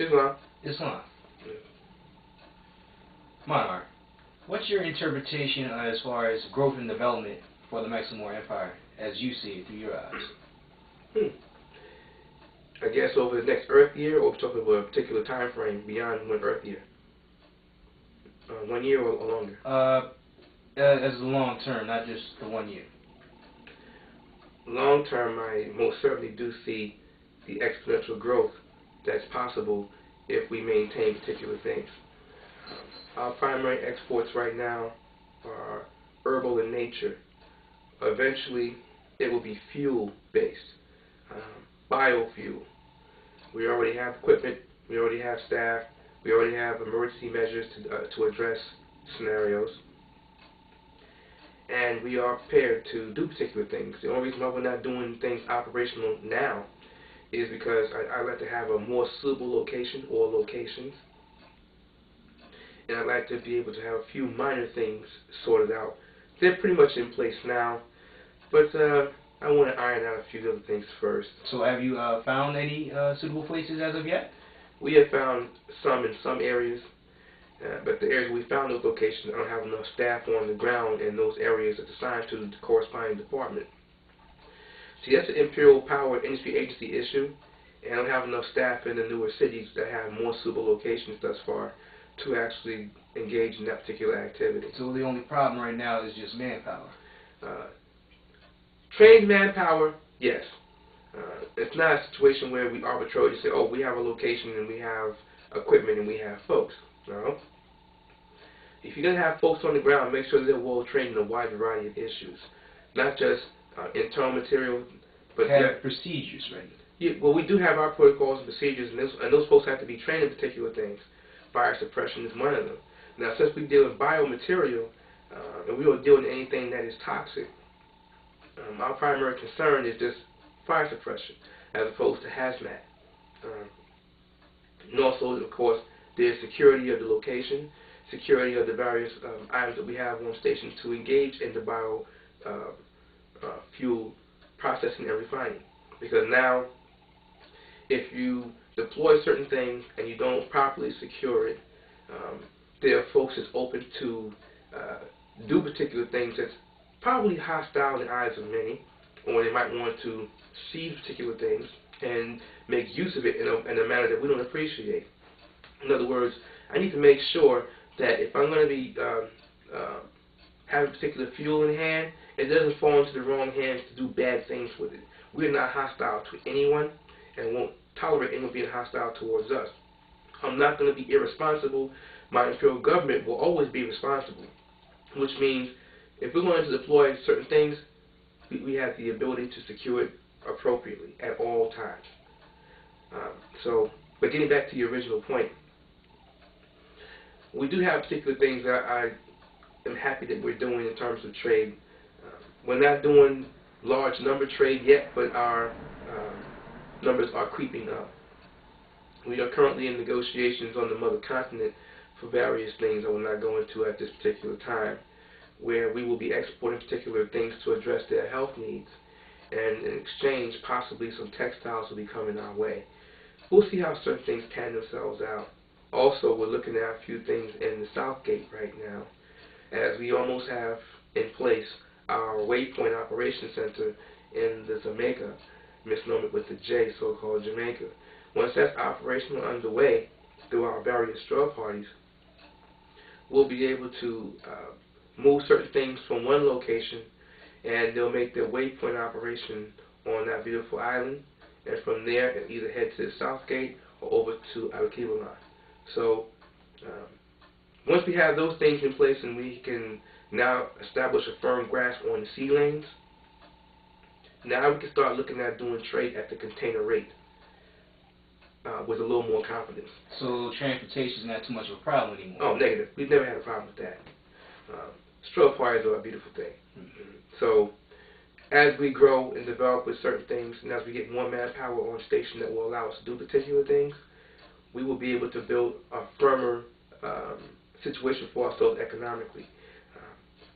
Islam. Islam. Yeah. Monarch, what's your interpretation as far as growth and development for the Amexem-Moor-Empire as you see it through your eyes? I guess over the next Earth year, or we're talking about a particular time frame beyond one Earth year? 1 year or longer? As a long term, not just the 1 year. Long term, I most certainly do see the exponential growth that's possible if we maintain particular things. Our primary exports right now are herbal in nature. Eventually, it will be fuel-based, biofuel. We already have equipment, we already have staff, we already have emergency measures to address scenarios, and we are prepared to do particular things. The only reason why we're not doing things operational now is because I like to have a more suitable location or locations, and I'd like to be able to have a few minor things sorted out. They're pretty much in place now, but I want to iron out a few other things first. So have you found any suitable places as of yet? We have found some in some areas, but the areas we found those locations, I don't have enough staff on the ground in those areas that's assigned to the corresponding department. See, that's an Imperial Power Industry Agency issue, and I don't have enough staff in the newer cities that have more suitable locations thus far to actually engage in that particular activity. So the only problem right now is just manpower? Trained manpower, yes. It's not a situation where we arbitrarily say, oh, we have a location and we have equipment and we have folks. No. If you're going to have folks on the ground, make sure they're well trained in a wide variety of issues. Not just internal material, but have procedures, right? Yeah, well, we do have our protocols and procedures, and those folks have to be trained in particular things. Fire suppression is one of them. Now, since we deal with biomaterial, and we don't deal with anything that is toxic, our primary concern is just fire suppression, as opposed to hazmat. And also, of course, there's security of the location, security of the various items that we have on station to engage in the fuel processing and refining. Because now, if you deploy certain things and you don't properly secure it, there are folks that's open to do particular things that's probably hostile in the eyes of many, or they might want to seize particular things and make use of it in a manner that we don't appreciate. In other words, I need to make sure that if I'm going to be having particular fuel in hand, it doesn't fall into the wrong hands to do bad things with it. We're not hostile to anyone and won't tolerate anyone being hostile towards us. I'm not going to be irresponsible. My imperial government will always be responsible, which means if we're going to deploy certain things, we have the ability to secure it appropriately at all times. But getting back to your original point, we do have particular things that I am happy that we're doing in terms of trade. We're not doing large number trade yet, but our numbers are creeping up. We are currently in negotiations on the mother continent for various things I will not go into at this particular time, where we will be exporting particular things to address their health needs, and in exchange, possibly some textiles will be coming our way. We'll see how certain things pan themselves out. Also, we're looking at a few things in the South Gate right now, as we almost have in place our Waypoint Operations Center in the Jamaica, misnomer with the J, so-called Jamaica. Once that's operational underway through our various drug parties, we'll be able to move certain things from one location, and they'll make their Waypoint operation on that beautiful island, and from there either head to the South Gate or over to Arequipa. So once we have those things in place and we can now establish a firm grasp on the sea lanes, now we can start looking at doing trade at the container rate with a little more confidence. So transportation is not too much of a problem anymore? Oh, negative. We've never had a problem with that. Stroll parties are a beautiful thing. Mm-hmm. So as we grow and develop with certain things, and as we get more manpower on station that will allow us to do particular things, we will be able to build a firmer situation for ourselves economically.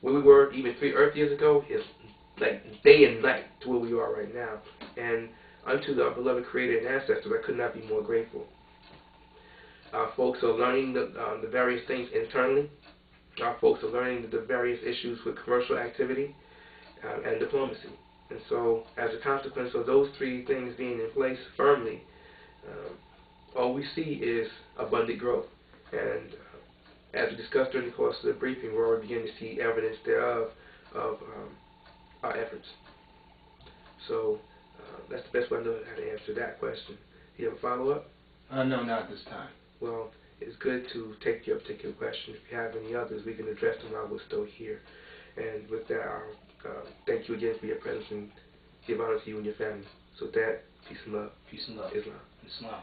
Where we were even 3 Earth years ago is like day and night to where we are right now. And unto the beloved Creator and ancestors, I could not be more grateful. folks are learning the various things internally. Our folks are learning the various issues with commercial activity and diplomacy. And so, as a consequence of those three things being in place firmly, all we see is abundant growth. And as we discussed during the course of the briefing, we're already beginning to see evidence thereof of our efforts. So that's the best way I know how to answer that question. Do you have a follow-up? No, not at this time. Well, it's good to take your particular question. If you have any others, we can address them while we're still here. And with that, I'll thank you again for your presence and give honor to you and your family. So with that, peace and love. Peace and love. Islam. Islam.